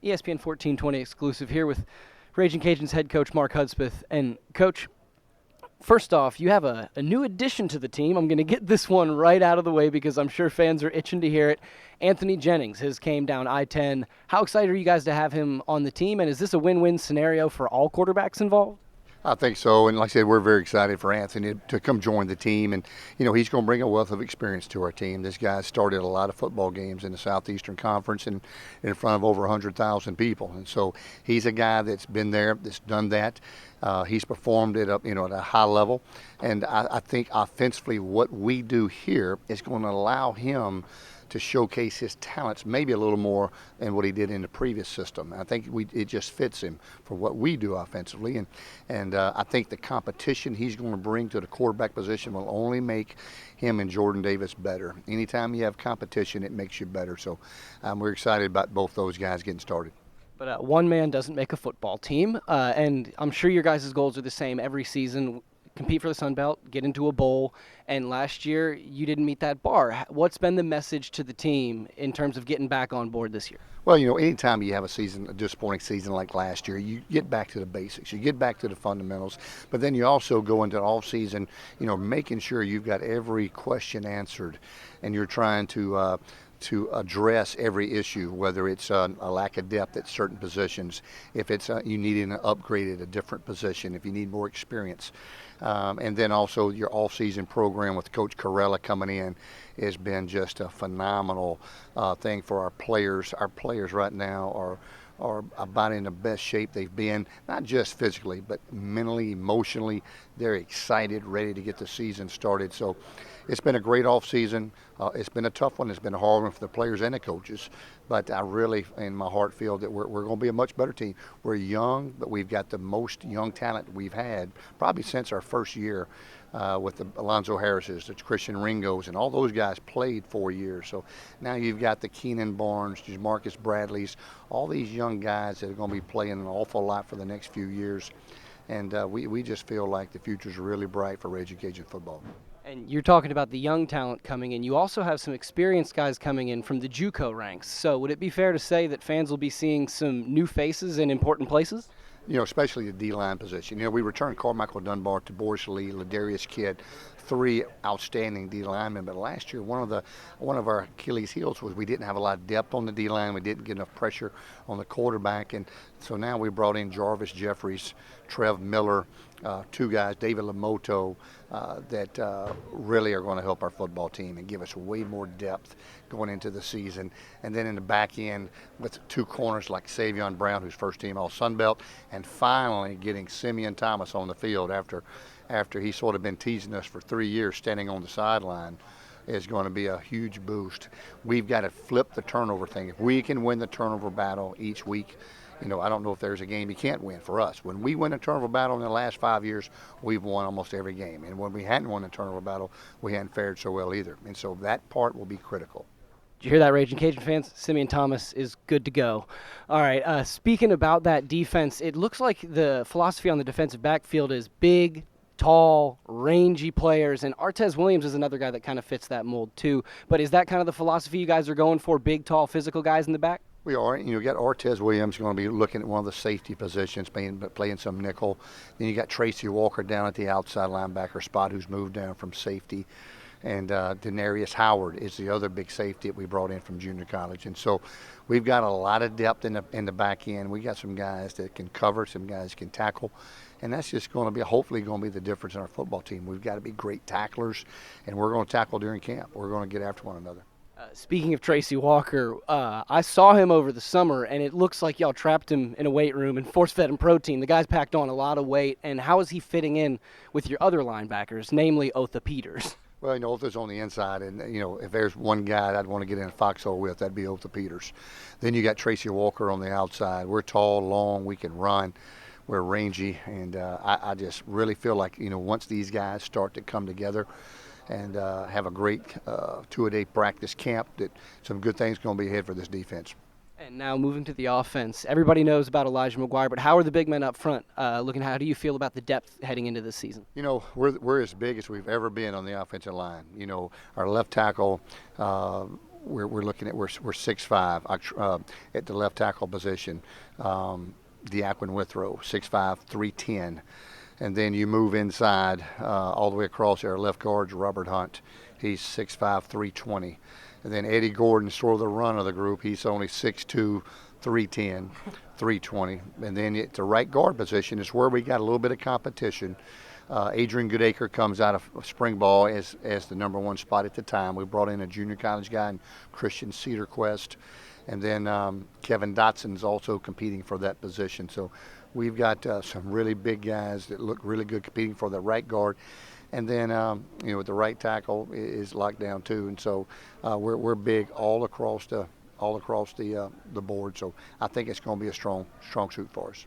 ESPN 1420 exclusive here with Ragin Cajuns head coach Mark Hudspeth. And, Coach, first off, you have a new addition to the team. I'm going to get this one right out of the way because I'm sure fans are itching to hear it. Anthony Jennings has came down I-10. How excited are you guys to have him on the team, and is this a win-win scenario for all quarterbacks involved? I think so, and like I said, we're very excited for Anthony to come join the team, and he's going to bring a wealth of experience to our team. This guy started a lot of football games in the Southeastern Conference and in front of over 100,000 people, and so he's a guy that's been there, that's done that. He's performed at a high level, and I think offensively what we do here is going to allow him to showcase his talents maybe a little more than what he did in the previous system. I think it just fits him for what we do offensively, and I think the competition he's going to bring to the quarterback position will only make him and Jordan Davis better. Anytime you have competition, it makes you better. So we're excited about both those guys getting started. But one man doesn't make a football team, and I'm sure your guys' goals are the same every season. Compete for the Sun Belt, get into a bowl, and last year you didn't meet that bar. What's been the message to the team in terms of getting back on board this year? Well, anytime you have a disappointing season like last year, you get back to the basics, you get back to the fundamentals, but then you also go into off season, making sure you've got every question answered, and you're trying to address every issue, whether it's a lack of depth at certain positions, if it's you need an upgrade at a different position, if you need more experience. And then also your off-season program with Coach Corella coming in has been just a phenomenal thing for our players. Our players right now are about in the best shape they've been, not just physically, but mentally, emotionally. They're excited, ready to get the season started. So it's been a great off season. It's been a tough one. It's been a hard one for the players and the coaches. But I really, in my heart, feel that we're going to be a much better team. We're young, but we've got the most young talent we've had probably since our first year with the Alonzo Harris's, the Christian Ringos, and all those guys played 4 years. So now you've got the Keenan Barnes, Marcus Bradleys, all these young guys that are going to be playing an awful lot for the next few years. And we just feel like the future's really bright for Ragin Cajun football. And you're talking about the young talent coming in. You also have some experienced guys coming in from the JUCO ranks. So would it be fair to say that fans will be seeing some new faces in important places? Especially the D-line position. We returned Carmichael Dunbar to Boris Lee, Ladarius Kidd, 3 outstanding D linemen. But last year, one of our Achilles heels was we didn't have a lot of depth on the D-line. We didn't get enough pressure on the quarterback. And so now we brought in Jarvis Jeffries, Trev Miller, 2 guys, David Lamoto, that really are going to help our football team and give us way more depth going into the season. And then in the back end with 2 corners like Savion Brown, who's first team all Sun Belt, and finally getting Simeon Thomas on the field after he sort of been teasing us for 3 years standing on the sideline is going to be a huge boost. We've got to flip the turnover thing. If we can win the turnover battle each week, I don't know if there's a game you can't win for us. When we win a turnover battle in the last 5 years, we've won almost every game. And when we hadn't won a turnover battle, we hadn't fared so well either. And so that part will be critical. Did you hear that, Ragin Cajun fans? Simeon Thomas is good to go. All right, speaking about that defense, it looks like the philosophy on the defensive backfield is big, tall, rangy players, and Artez Williams is another guy that kind of fits that mold too. But is that kind of the philosophy you guys are going for, big, tall, physical guys in the back? We are. You got Artez Williams going to be looking at one of the safety positions, playing some nickel. Then you got Tracy Walker down at the outside linebacker spot, who's moved down from safety. And Denarius Howard is the other big safety that we brought in from junior college. And so we've got a lot of depth in the back end. We got some guys that can cover, some guys can tackle. And that's just going to be, hopefully, going to be the difference in our football team. We've got to be great tacklers, and we're going to tackle during camp. We're going to get after one another. Speaking of Tracy Walker, I saw him over the summer, and it looks like y'all trapped him in a weight room and force-fed him protein. The guy's packed on a lot of weight, and how is he fitting in with your other linebackers, namely Otha Peters? Well, Otha's on the inside, and, if there's one guy I'd want to get in a foxhole with, that'd be Otha Peters. Then you got Tracy Walker on the outside. We're tall, long, we can run. We're rangy, and I just really feel like, once these guys start to come together and have a great 2-a-day practice camp, that some good things going to be ahead for this defense. And now moving to the offense, everybody knows about Elijah McGuire, but how are the big men up front looking? How do you feel about the depth heading into this season? We're as big as we've ever been on the offensive line. Our left tackle, we're looking at we're 6'5" at the left tackle position. Diaquin Withrow, 6'5", 310. And then you move inside all the way across there. Left guard's Robert Hunt. He's 6'5", 320. And then Eddie Gordon's sort of the run of the group. He's only 6'2", 310, 320. And then at the right guard position is where we got a little bit of competition. Adrian Goodacre comes out of spring ball as the number one spot at the time. We brought in a junior college guy, in Christian Cedarquest. And then Kevin Dotson's also competing for that position. So we've got some really big guys that look really good competing for the right guard. And then, the right tackle is locked down too. And so we're big all across the board. So I think it's going to be a strong suit for us.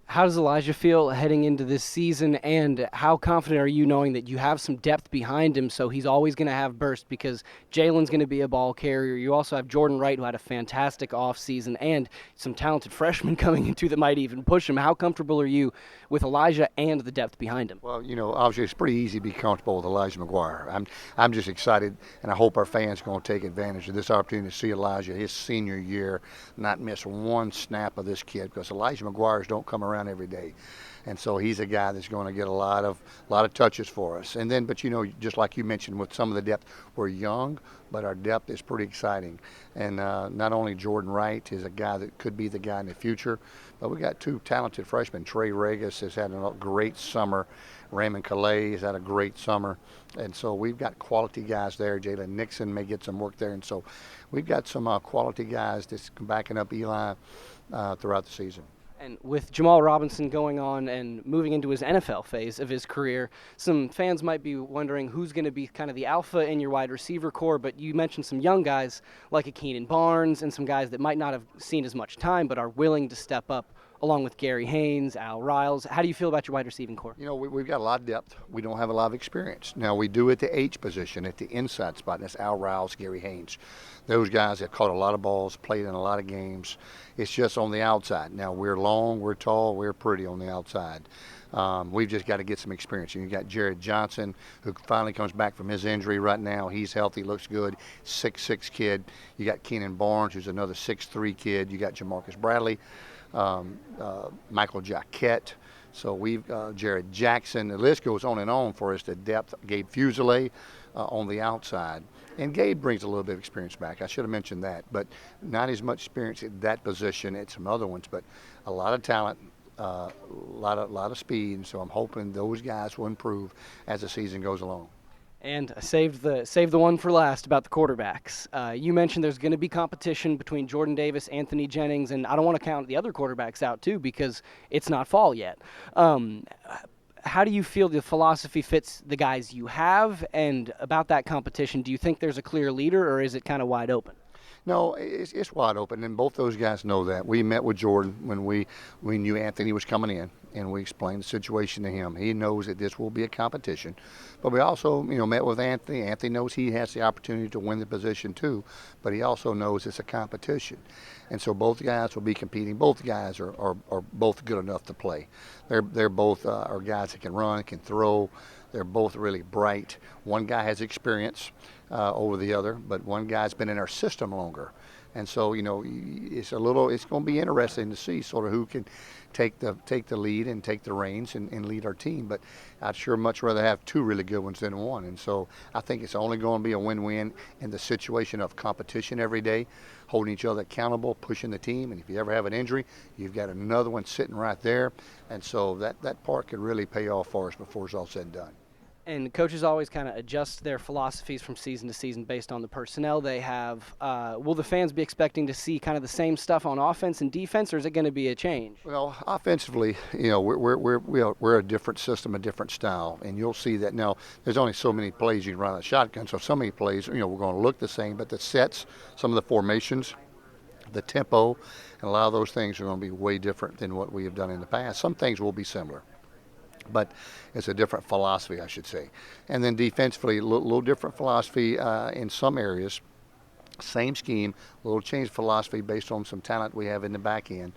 How does Elijah feel heading into this season, and how confident are you knowing that you have some depth behind him, so he's always going to have burst because Jalen's going to be a ball carrier. You also have Jordan Wright, who had a fantastic offseason, and some talented freshmen coming into that might even push him. How comfortable are you with Elijah and the depth behind him? Well, obviously it's pretty easy to be comfortable with Elijah McGuire. I'm just excited, and I hope our fans are going to take advantage of this opportunity to see Elijah, his senior year, not miss one snap of this kid, because Elijah McGuire's don't come around every day. And so he's a guy that's going to get a lot of touches for us. And then, but just like you mentioned with some of the depth, we're young, but our depth is pretty exciting. And not only Jordan Wright is a guy that could be the guy in the future, but we got two talented freshmen. Trey Regis has had a great summer. Raymond Calais has had a great summer. And so we've got quality guys there. Jalen Nixon may get some work there. And so we've got some quality guys that's backing up Eli throughout the season. And with Jamal Robinson going on and moving into his NFL phase of his career, some fans might be wondering who's going to be kind of the alpha in your wide receiver core, but you mentioned some young guys like a Keenan Barnes and some guys that might not have seen as much time but are willing to step up, along with Gary Haynes, Al Riles. How do you feel about your wide receiving core? We've got a lot of depth. We don't have a lot of experience. Now, we do at the H position, at the inside spot, and that's Al Riles, Gary Haynes. Those guys have caught a lot of balls, played in a lot of games. It's just on the outside. Now, we're long, we're tall, we're pretty on the outside. We've just got to get some experience. And you got Jared Johnson, who finally comes back from his injury right now. He's healthy, looks good, 6'6" kid. You got Keenan Barnes, who's another 6'3" kid. You got Jamarcus Bradley. Michael Jaquette. So we've Jared Jackson. The list goes on for us. The depth. Gabe Fuselier on the outside, and Gabe brings a little bit of experience back. I should have mentioned that, but not as much experience at that position at some other ones. But a lot of talent, a lot of speed, and so I'm hoping those guys will improve as the season goes along. And I saved the one for last about the quarterbacks. You mentioned there's going to be competition between Jordan Davis, Anthony Jennings, and I don't want to count the other quarterbacks out too because it's not fall yet. How do you feel the philosophy fits the guys you have? And about that competition, do you think there's a clear leader, or is it kind of wide open? No, it's wide open, and both those guys know that. We met with Jordan when we knew Anthony was coming in, and we explained the situation to him. He knows that this will be a competition. But we also, met with Anthony. Anthony knows he has the opportunity to win the position too, but he also knows it's a competition. And so both guys will be competing. Both guys are both good enough to play. They're both are guys that can run, can throw. They're both really bright. One guy has experience over the other, but one guy's been in our system longer. And so, it's going to be interesting to see sort of who can take the lead and take the reins and lead our team. But I'd sure much rather have two really good ones than one. And so I think it's only going to be a win-win in the situation of competition every day, holding each other accountable, pushing the team. And if you ever have an injury, you've got another one sitting right there. And so that part could really pay off for us before it's all said and done. And coaches always kind of adjust their philosophies from season to season based on the personnel they have. Will the fans be expecting to see kind of the same stuff on offense and defense, or is it going to be a change? Well, offensively, we're a different system, a different style, and you'll see that now. There's only so many plays you can run a shotgun, so some many plays, we're going to look the same, but the sets, some of the formations, the tempo, and a lot of those things are going to be way different than what we have done in the past. Some things will be similar, but it's a different philosophy, I should say. And then defensively, a little different philosophy in some areas. Same scheme, a little change philosophy based on some talent we have in the back end.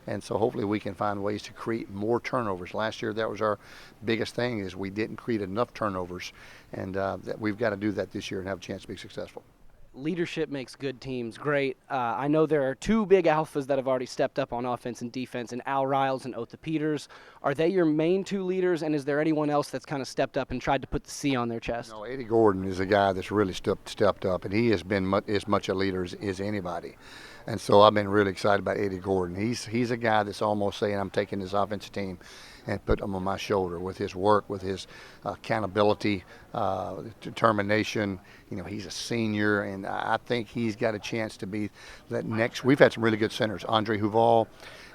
And so hopefully we can find ways to create more turnovers. Last year, that was our biggest thing, is we didn't create enough turnovers. And that we've got to do that this year and have a chance to be successful. Leadership makes good teams great. I know there are two big alphas that have already stepped up on offense and defense, and Al Riles and Otha Peters. Are they your main two leaders, and is there anyone else that's kind of stepped up and tried to put the C on their chest? No, Eddie Gordon is a guy that's really stepped up, and he has been as much a leader as anybody. And so I've been really excited about Eddie Gordon. He's a guy that's almost saying, I'm taking this offensive team and put them on my shoulder with his work, with his accountability, determination. You know, he's a senior, and I think he's got a chance to be that next. We've had some really good centers, Andre Huval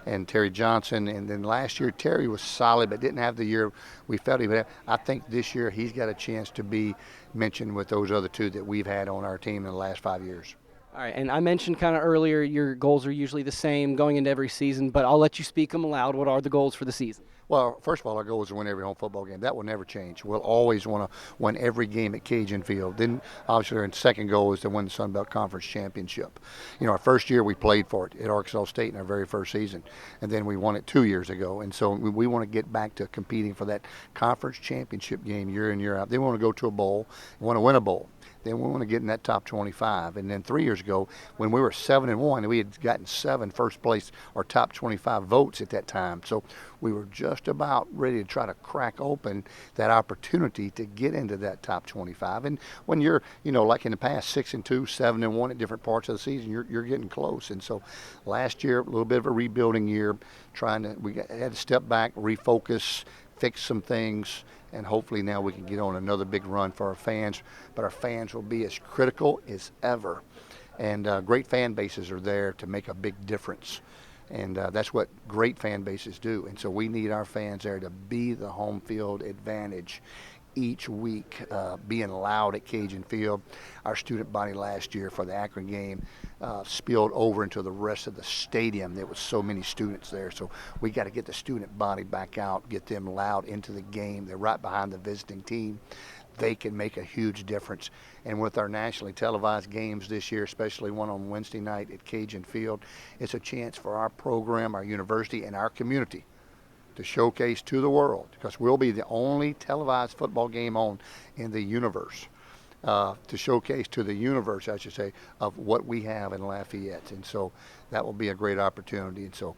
and Terry Johnson, and then last year Terry was solid but didn't have the year we felt he would have. I think this year he's got a chance to be mentioned with those other two that we've had on our team in the last 5 years. All right, and I mentioned kind of earlier your goals are usually the same going into every season, but I'll let you speak them aloud. What are the goals for the season? Well, first of all, our goal is to win every home football game. That will never change. We'll always want to win every game at Cajun Field. Then, obviously, our second goal is to win the Sun Belt Conference Championship. You know, our first year we played for it at Arkansas State in our very first season, and then we won it 2 years ago. And so we want to get back to competing for that conference championship game year in, year out. Then we want to go to a bowl. We want to win a bowl. Then we want to get in that top 25. And then 3 years ago, when we were 7-1, we had gotten 7 first place or top 25 votes at that time. So we were just about ready to try to crack open that opportunity to get into that top 25. And when you're, you know, like in the past, 6-2, 7-1 at different parts of the season, you're getting close. And so last year, a little bit of a rebuilding year, we had to step back, refocus, fix some things, and hopefully now we can get on another big run for our fans. But our fans will be as critical as ever. And great fan bases are there to make a big difference. And that's what great fan bases do. And so we need our fans there to be the home field advantage each week, being loud at Cajun Field. Our student body last year for the Akron game spilled over into the rest of the stadium. There was so many students there. So we got to get the student body back out, get them loud into the game. They're right behind the visiting team. They can make a huge difference. And with our nationally televised games this year, especially one on Wednesday night at Cajun Field, it's a chance for our program, our university, and our community to showcase to the world, because we'll be the only televised football game on in the universe, to showcase to the universe, I should say, of what we have in Lafayette. And so that will be a great opportunity. And so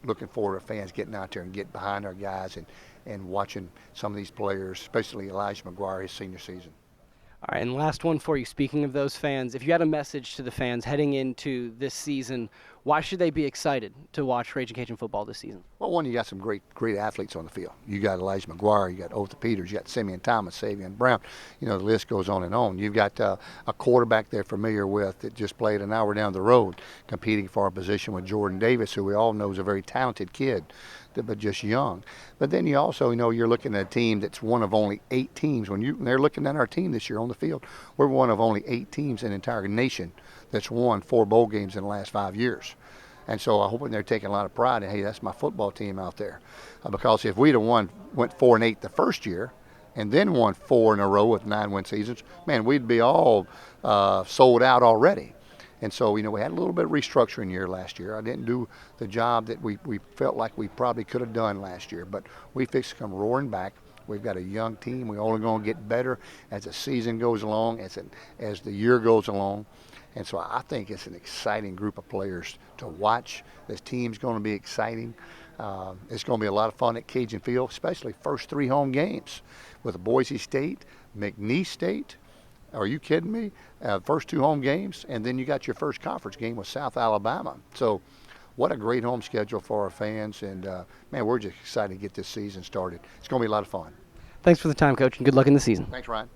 looking forward to fans getting out there and get behind our guys and watching some of these players, especially Elijah McGuire, his senior season. All right, and last one for you. Speaking of those fans, if you had a message to the fans heading into this season, why should they be excited to watch Ragin Cajun football this season? Well, one, you got some great athletes on the field. You got Elijah McGuire, you got Otha Peters, you got Simeon Thomas, Savion Brown. You know, the list goes on and on. You've got a quarterback they're familiar with that just played an hour down the road competing for a position with Jordan Davis, who we all know is a very talented kid, but just young. But then you also, you know, you're looking at a team that's one of only 8 teams. When they're looking at our team this year on the field, we're one of only 8 teams in the entire nation that's won 4 bowl games in the last 5 years. And so I hope they're taking a lot of pride in, hey, that's my football team out there. Because if we'd have went 4-8 the first year and then won 4 in a row with 9-win seasons, man, we'd be all sold out already. And so, you know, we had a little bit of restructuring year last year. I didn't do the job that we felt like we probably could have done last year, but we fixed to come roaring back. We've got a young team. We're only going to get better as the season goes along, as the year goes along. And so I think it's an exciting group of players to watch. This team's going to be exciting. It's going to be a lot of fun at Cajun Field, especially first 3 home games with Boise State, McNeese State. Are you kidding me? First 2 home games, and then you got your first conference game with South Alabama. So what a great home schedule for our fans. And, man, we're just excited to get this season started. It's going to be a lot of fun. Thanks for the time, Coach, and good luck in the season. Thanks, Ryan.